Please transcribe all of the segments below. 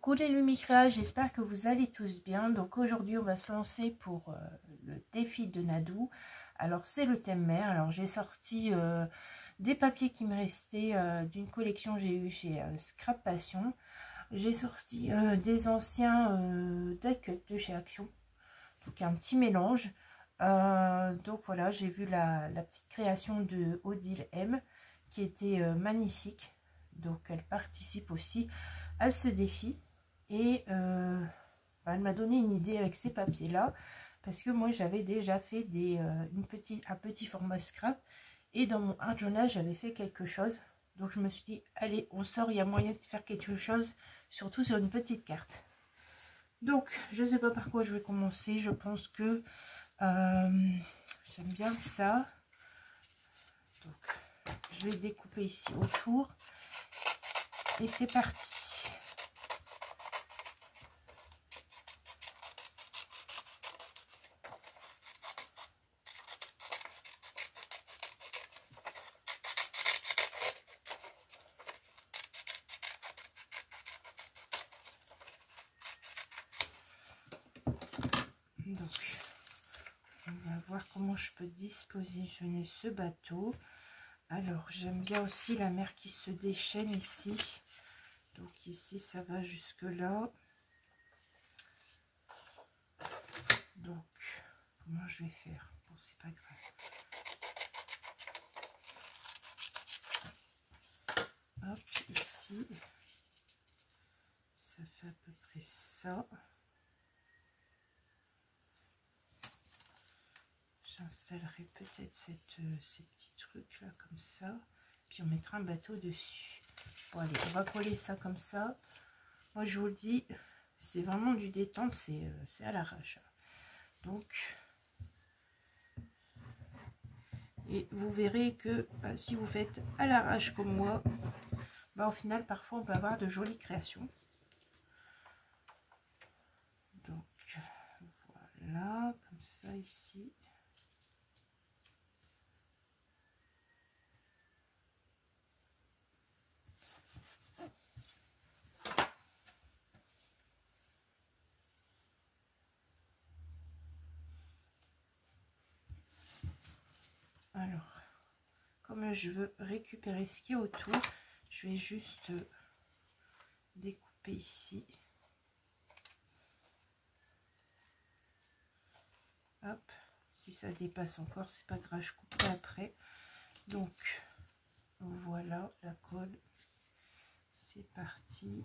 Coucou les Lumicréas, j'espère que vous allez tous bien. Donc aujourd'hui on va se lancer pour le défi de Nadou. Alors c'est le thème mer. Alors j'ai sorti des papiers qui me restaient d'une collection que j'ai eue chez Scrap Passion. J'ai sorti des anciens die cut de chez Action. Donc un petit mélange. Donc voilà, j'ai vu la petite création de Odile M qui était magnifique. Donc elle participe aussi à ce défi. Et elle m'a donné une idée avec ces papiers là, parce que moi j'avais déjà fait un petit format scrap, et dans mon art journal j'avais fait quelque chose. Donc je me suis dit allez, on sort, il y a moyen de faire quelque chose, surtout sur une petite carte. Donc je sais pas par quoi je vais commencer. Je pense que j'aime bien ça. Donc je vais découper ici autour et c'est parti. Donc, on va voir comment je peux dispositionner ce bateau. Alors, j'aime bien aussi la mer qui se déchaîne ici. Donc ici, ça va jusque là. Donc, comment je vais faire? Bon, c'est pas grave. Hop, ici. Ça fait à peu près ça. J'installerai peut-être ces petits trucs là comme ça, puis on mettra un bateau dessus. Bon allez, on va coller ça comme ça. Moi je vous le dis, c'est vraiment du détente, c'est à l'arrache. Donc, et vous verrez que si vous faites à l'arrache comme moi, au final parfois on peut avoir de jolies créations. Donc voilà, comme ça ici. Alors, comme je veux récupérer ce qui est autour, je vais juste découper ici. Hop, si ça dépasse encore, c'est pas grave, je couperai après. Donc, voilà la colle. C'est parti.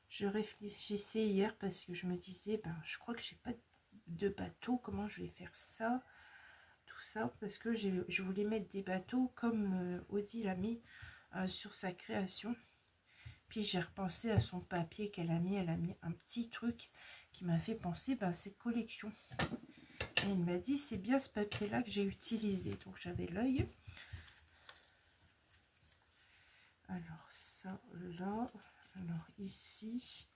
Je réfléchissais hier parce que je me disais, je crois que j'ai pas de bateau, comment je vais faire ça, tout ça, parce que je voulais mettre des bateaux comme Audi l'a mis sur sa création. Puis j'ai repensé à son papier qu'elle a mis, elle a mis un petit truc qui m'a fait penser à cette collection. Et elle m'a dit, c'est bien ce papier là que j'ai utilisé, donc j'avais l'œil. Alors ça là, alors ici.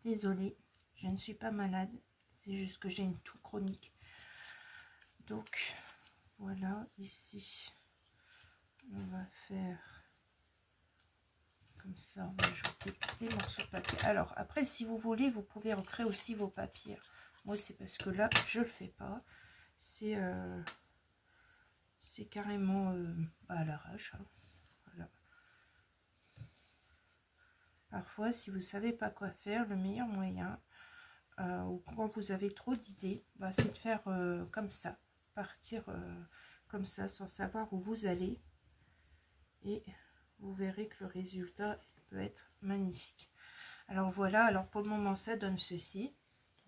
Désolée, je ne suis pas malade, c'est juste que j'ai une toux chronique. Donc voilà, ici on va faire comme ça, on va ajouter des morceaux de papier. Alors après, si vous voulez, vous pouvez recréer aussi vos papiers. Moi c'est parce que là je le fais pas, c'est carrément à l'arrache, hein. Voilà. Parfois, si vous savez pas quoi faire, le meilleur moyen, ou quand vous avez trop d'idées, c'est de faire comme ça, partir comme ça, sans savoir où vous allez. Et vous verrez que le résultat peut être magnifique. Alors voilà, alors pour le moment ça donne ceci.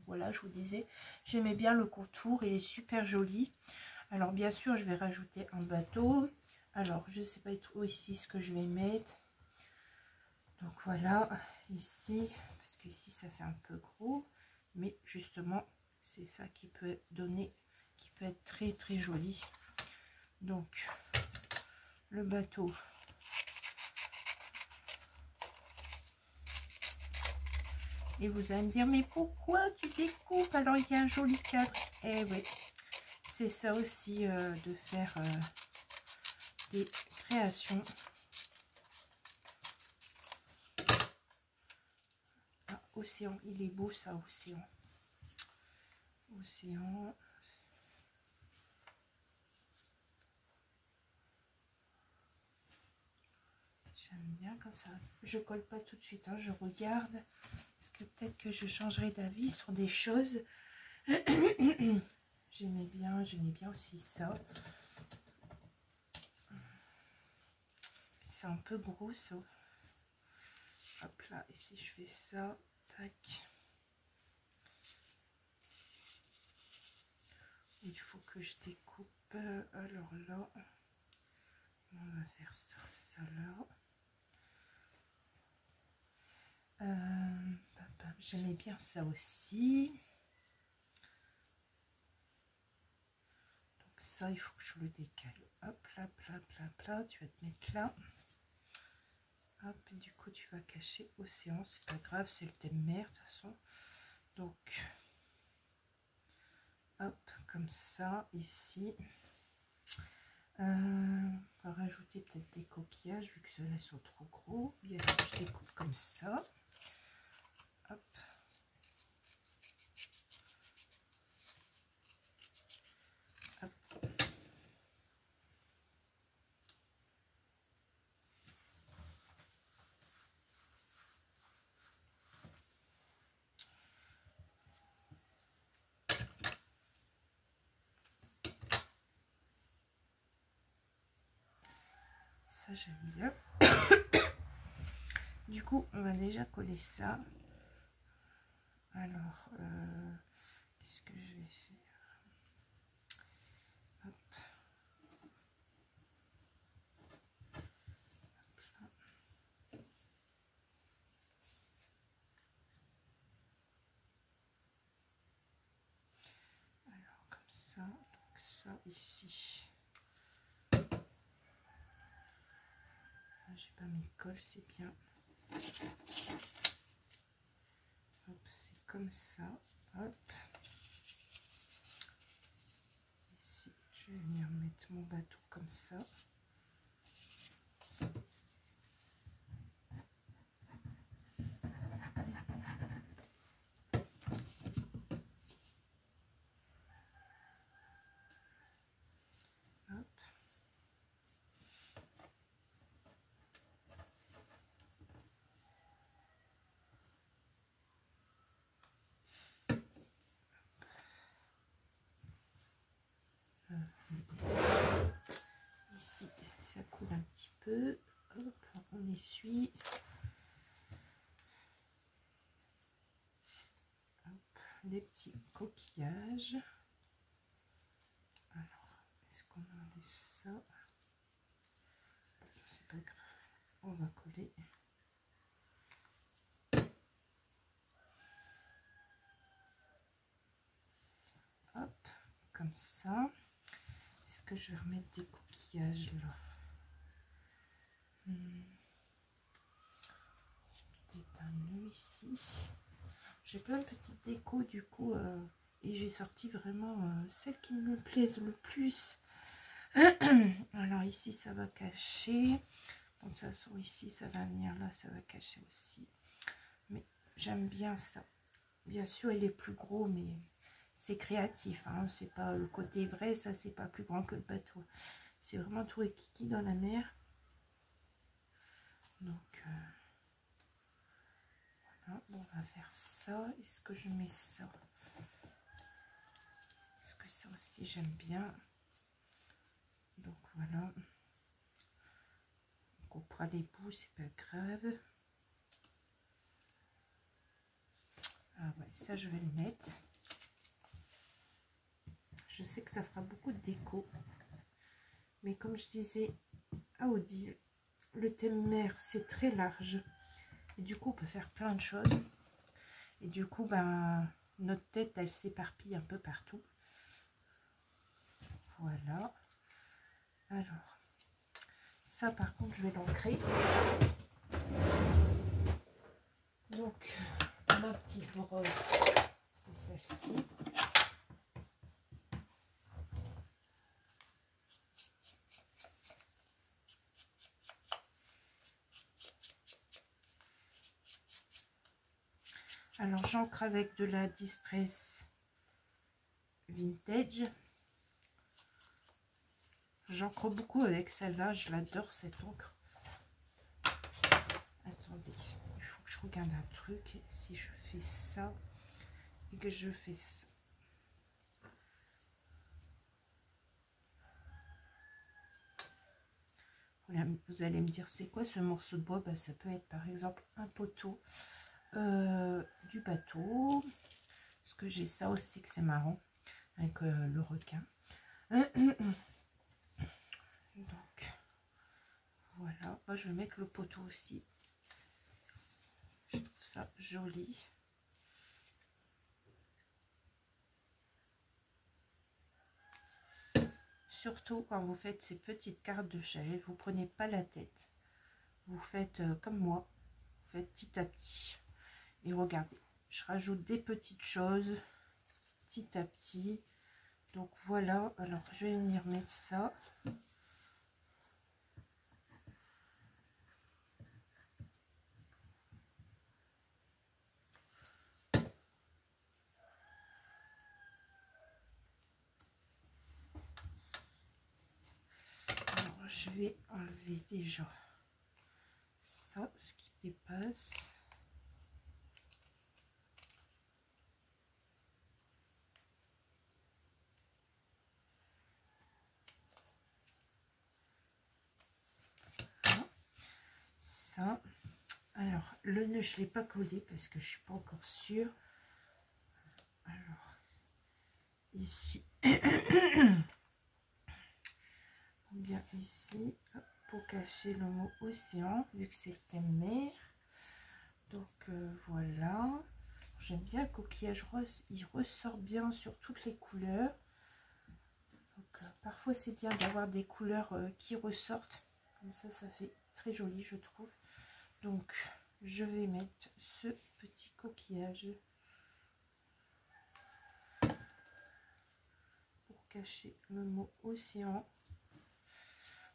Voilà, je vous disais, j'aimais bien le contour, il est super joli. Alors bien sûr, je vais rajouter un bateau. Alors je sais pas trop ici ce que je vais mettre. Donc voilà, ici, parce que ici ça fait un peu gros, mais justement c'est ça qui peut donner, qui peut être très très joli. Donc le bateau. Et vous allez me dire, mais pourquoi tu découpes alors il y a un joli cadre? Eh oui, c'est ça aussi de faire des créations. Ah, Océan, il est beau ça, Océan. Océan. J'aime bien comme ça. Je colle pas tout de suite, hein, je regarde. Parce que peut-être que je changerai d'avis sur des choses. j'aimais bien aussi ça. C'est un peu gros ça. Hop là, et si je fais ça, tac. Il faut que je découpe. Alors là, on va faire ça, ça là. J'aimais bien ça aussi. Donc ça, il faut que je le décale. Hop là, là, tu vas te mettre là. Hop, du coup, tu vas cacher océan. C'est pas grave, c'est le thème mer de toute façon. Donc, hop, comme ça, ici. On va rajouter peut-être des coquillages, vu que ceux-là sont trop gros. Bien, je découpe comme ça. Hop. Ça, j'aime bien. Du coup, on va déjà coller ça. Alors, qu'est-ce que je vais faire? Hop. Alors, comme ça, donc ça ici. J'ai pas mes cols, c'est bien. Hop, c'est comme ça. Hop. Ici, je vais venir mettre mon bateau comme ça. Hop. Ici, ça coule un petit peu. Hop, on essuie. Hop, des petits coquillages. Alors, est-ce qu'on enlève ça? C'est pas grave, on va coller. Hop, comme ça. Est-ce que je vais remettre des coquillages là? Peut-être un nœud ici. J'ai plein de petites décos du coup et j'ai sorti vraiment celles qui me plaisent le plus. Alors ici ça va cacher. Bon, de toute façon ici ça va venir là, ça va cacher aussi. Mais j'aime bien ça. Bien sûr il est plus gros mais c'est créatif. Hein. C'est pas le côté vrai, ça c'est pas plus grand que le bateau. C'est vraiment tout et kiki dans la mer. Donc voilà, bon, on va faire ça. Est-ce que je mets ça? Parce que ça aussi j'aime bien. Donc voilà. On coupera les bouts, c'est pas grave. Ah ouais, ça je vais le mettre. Je sais que ça fera beaucoup de déco. Mais comme je disais à Odile, le thème mer c'est très large. Et du coup on peut faire plein de choses. Et du coup ben, notre tête elle s'éparpille un peu partout. Voilà. Alors, ça par contre je vais l'ancrer. Donc ma petite brosse, c'est celle-ci. Alors j'encre avec de la Distress Vintage. J'encre beaucoup avec celle-là, je l'adore cette encre. Attendez, il faut que je regarde un truc. Si je fais ça et que je fais ça. Vous allez me dire c'est quoi ce morceau de bois? Ben, ça peut être par exemple un poteau du bateau. Parce que j'ai ça aussi que c'est marrant avec le requin. Donc voilà, moi, je vais mettre le poteau aussi. Je trouve ça joli. Surtout quand vous faites ces petites cartes de chalet, vous prenez pas la tête. Vous faites comme moi, vous faites petit à petit. Et regardez, je rajoute des petites choses petit à petit. Donc voilà, alors je vais venir mettre ça. Alors je vais enlever déjà ça, ce qui dépasse. Ça. Alors, le nœud, je ne l'ai pas collé parce que je suis pas encore sûre. Alors, ici. Bien ici, pour cacher le mot océan, vu que c'est le thème mer. Donc, voilà. J'aime bien le coquillage rose. Il ressort bien sur toutes les couleurs. Donc, parfois, c'est bien d'avoir des couleurs qui ressortent. Comme ça fait très joli, je trouve. Donc, je vais mettre ce petit coquillage pour cacher le mot océan.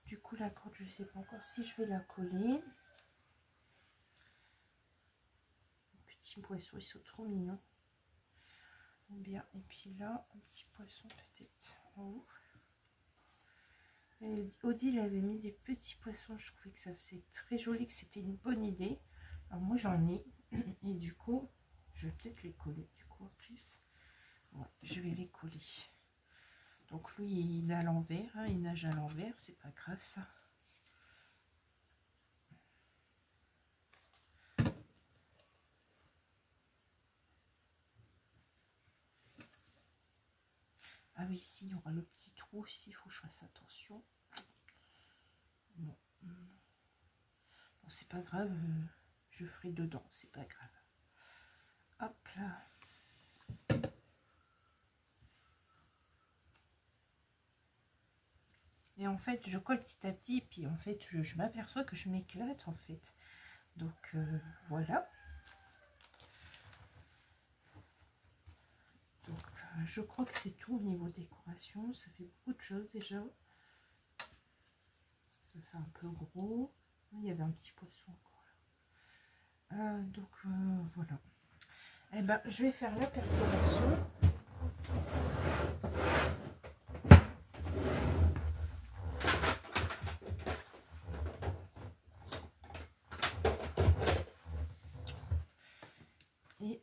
Du coup, la corde, je ne sais pas encore si je vais la coller. Les petits poissons, ils sont trop mignons. Bien, et puis là, un petit poisson peut-être en haut. Odile avait mis des petits poissons, je trouvais que ça faisait très joli, que c'était une bonne idée. Alors moi j'en ai, et du coup, je vais peut-être les coller, du coup en plus. Ouais, je vais les coller. Donc lui, il est à l'envers, hein, il nage à l'envers, c'est pas grave ça. Ah oui, ici, il y aura le petit trou aussi, il faut que je fasse attention. Bon, bon c'est pas grave, je ferai dedans, c'est pas grave. Hop là. Et en fait, je colle petit à petit, puis en fait, je m'aperçois que je m'éclate en fait. Donc voilà. Donc je crois que c'est tout au niveau décoration. Ça fait beaucoup de choses déjà. Ça fait un peu gros. Il y avait un petit poisson encore là. Donc voilà. Eh ben, je vais faire la perforation. Et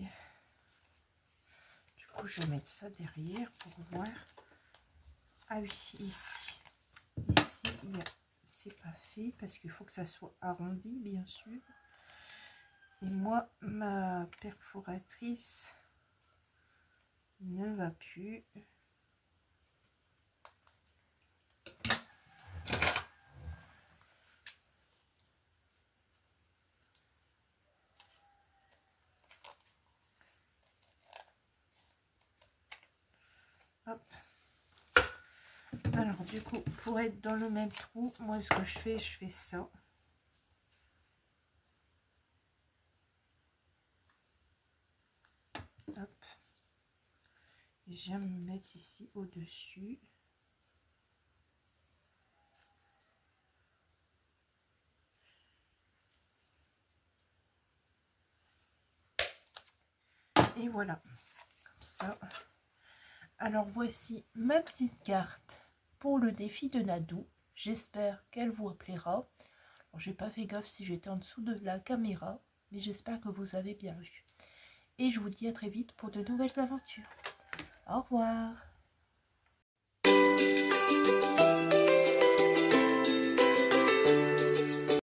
du coup, je vais mettre ça derrière pour voir. Ah oui, ici, c'est pas fait parce qu'il faut que ça soit arrondi, bien sûr. Et moi, ma perforatrice ne va plus. Hop. Alors du coup, pour être dans le même trou, moi ce que je fais ça. Hop. Et je viens me mettre ici au-dessus. Et voilà, comme ça. Alors voici ma petite carte pour le défi de Nadou. J'espère qu'elle vous plaira. J'ai pas fait gaffe si j'étais en dessous de la caméra, mais j'espère que vous avez bien vu. Et je vous dis à très vite pour de nouvelles aventures. Au revoir.